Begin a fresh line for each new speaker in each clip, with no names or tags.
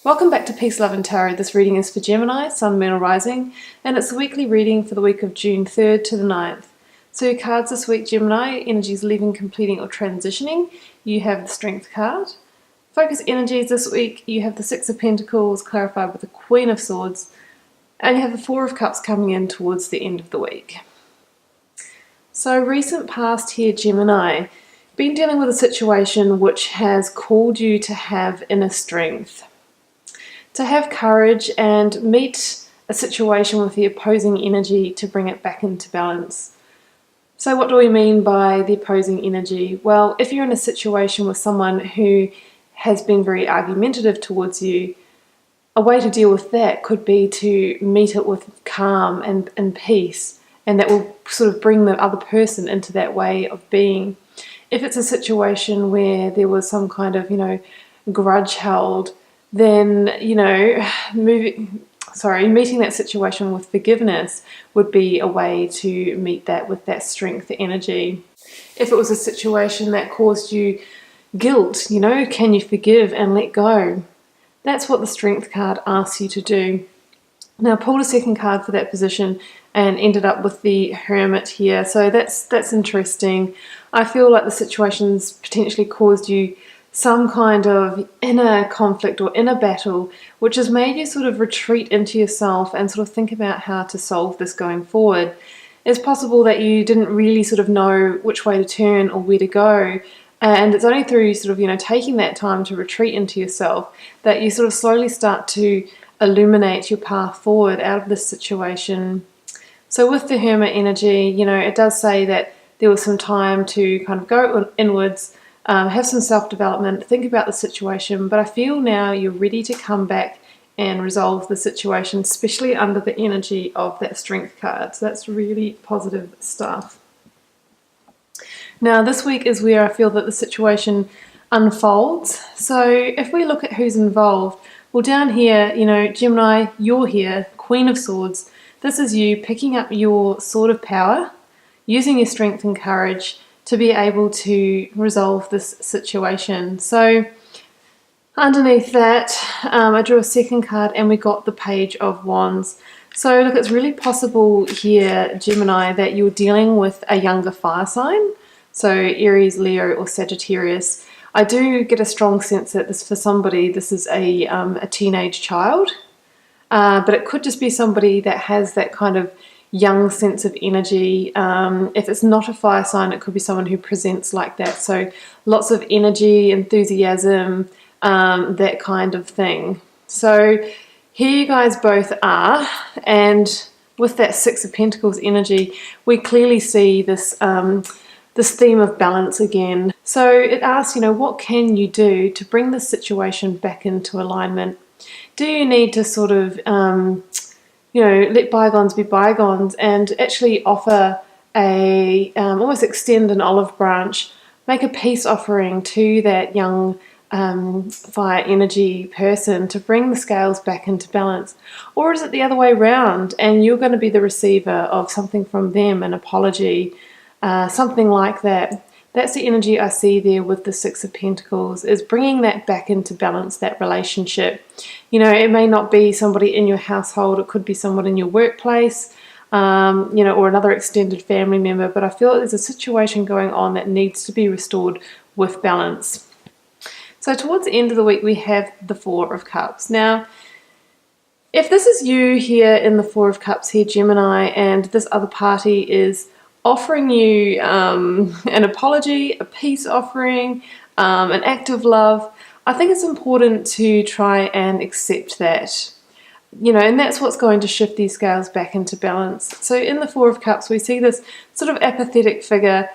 Welcome back to Peace, Love and Tarot. This reading is for Gemini, Sun, Moon or Rising, and it's the weekly reading for the week of June 3rd to the 9th. So your cards this week, Gemini, energies leaving, completing or transitioning. You have the Strength card. Focus energies this week, you have the Six of Pentacles clarified with the Queen of Swords, and you have the Four of Cups coming in towards the end of the week. So recent past here, Gemini, been dealing with a situation which has called you to have inner strength, to have courage and meet a situation with the opposing energy to bring it back into balance. So what do we mean by the opposing energy? Well, if you're in a situation with someone who has been very argumentative towards you, a way to deal with that could be to meet it with calm and peace, and that will sort of bring the other person into that way of being. If it's a situation where there was some kind of, grudge held, then, meeting that situation with forgiveness would be a way to meet that with that strength energy. If it was a situation that caused you guilt, can you forgive and let go? That's what the Strength card asks you to do. Now, I pulled a second card for that position and ended up with the Hermit here. So that's interesting. I feel like the situation's potentially caused you some kind of inner conflict or inner battle, which has made you sort of retreat into yourself and sort of think about how to solve this going forward. It's possible that you didn't really sort of know which way to turn or where to go, and it's only through sort of, taking that time to retreat into yourself that you sort of slowly start to illuminate your path forward out of this situation. So with the Hermit energy, it does say that there was some time to kind of go inwards, have some self-development, think about the situation, but I feel now you're ready to come back and resolve the situation, especially under the energy of that Strength card. So that's really positive stuff. Now this week is where I feel that the situation unfolds. So if we look at who's involved, well, down here, Gemini, you're here, Queen of Swords. This is you picking up your sword of power, using your strength and courage to be able to resolve this situation. So underneath that, I drew a second card and we got the Page of Wands. So look, it's really possible here, Gemini, that you're dealing with a younger fire sign. So Aries, Leo or Sagittarius. I do get a strong sense that for somebody, this is a teenage child. But it could just be somebody that has that kind of young sense of energy. If it's not a fire sign, it could be someone who presents like that. So lots of energy, enthusiasm, that kind of thing. So here you guys both are, and with that Six of Pentacles energy, we clearly see this this theme of balance again. So it asks, what can you do to bring this situation back into alignment? Do you need to sort of let bygones be bygones and actually offer almost extend an olive branch, make a peace offering to that young fire energy person to bring the scales back into balance? Or is it the other way around and you're going to be the receiver of something from them, an apology, something like that? That's the energy I see there with the Six of Pentacles, is bringing that back into balance, that relationship. It may not be somebody in your household, it could be someone in your workplace, or another extended family member, but I feel like there's a situation going on that needs to be restored with balance. So towards the end of the week, we have the Four of Cups. Now, if this is you here in the Four of Cups here, Gemini, and this other party is offering you an apology, a peace offering, an act of love, I think it's important to try and accept that. And that's what's going to shift these scales back into balance. So in the Four of Cups, we see this sort of apathetic figure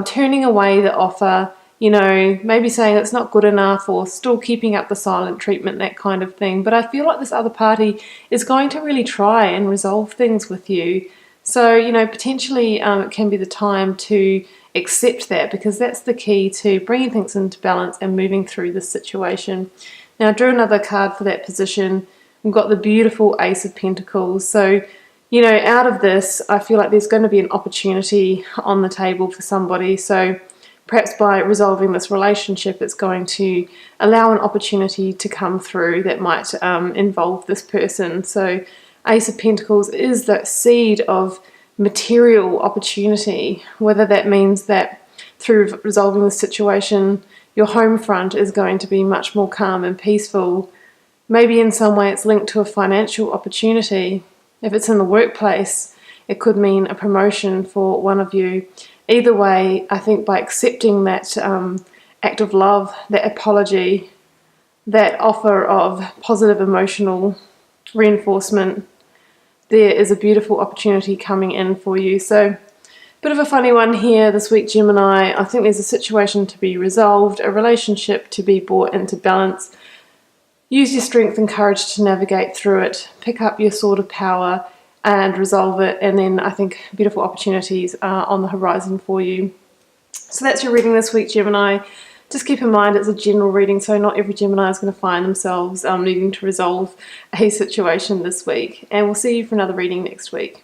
turning away the offer, maybe saying it's not good enough or still keeping up the silent treatment, that kind of thing. But I feel like this other party is going to really try and resolve things with you. So, potentially it can be the time to accept that, because that's the key to bringing things into balance and moving through this situation. Now, I drew another card for that position. We've got the beautiful Ace of Pentacles. So, out of this, I feel like there's going to be an opportunity on the table for somebody. So perhaps by resolving this relationship, it's going to allow an opportunity to come through that might involve this person. So Ace of Pentacles is that seed of material opportunity, whether that means that through resolving the situation, your home front is going to be much more calm and peaceful. Maybe in some way it's linked to a financial opportunity. If it's in the workplace, it could mean a promotion for one of you. Either way, I think by accepting that act of love, that apology, that offer of positive emotional reinforcement, there is a beautiful opportunity coming in for you. So, bit of a funny one here this week, Gemini. I think there's a situation to be resolved, a relationship to be brought into balance. Use your strength and courage to navigate through it. Pick up your sword of power and resolve it, and then I think beautiful opportunities are on the horizon for you. So that's your reading this week, Gemini. Just keep in mind it's a general reading, so not every Gemini is going to find themselves needing to resolve a situation this week. And we'll see you for another reading next week.